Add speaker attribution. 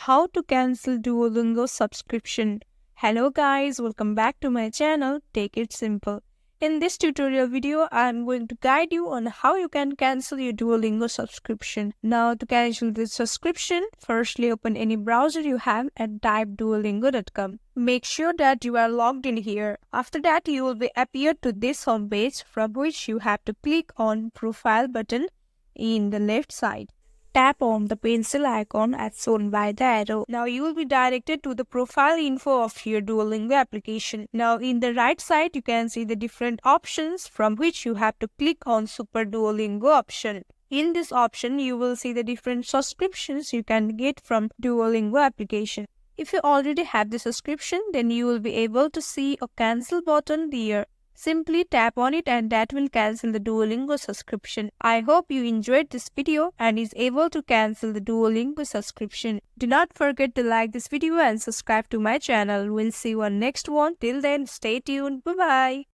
Speaker 1: how to cancel Duolingo subscription. Hello guys, welcome back to my channel, Take It Simple. In this tutorial video, I am going to guide you on how you can cancel your Duolingo subscription. Now to cancel this subscription, firstly open any browser you have and type duolingo.com. Make sure that you are logged in here. After that, you will be appeared to this home page from which you have to click on profile button in the left side. Tap on the pencil icon as shown by the arrow. Now you will be directed to the profile info of your Duolingo application. Now in the right side you can see the different options from which you have to click on Super Duolingo option. In this option you will see the different subscriptions you can get from Duolingo application. If you already have the subscription, then you will be able to see a cancel button there. Simply tap on it and that will cancel the Duolingo subscription. I hope you enjoyed this video and is able to cancel the Duolingo subscription. Do not forget to like this video and subscribe to my channel. We'll see you on next one. Till then, stay tuned. Bye-bye.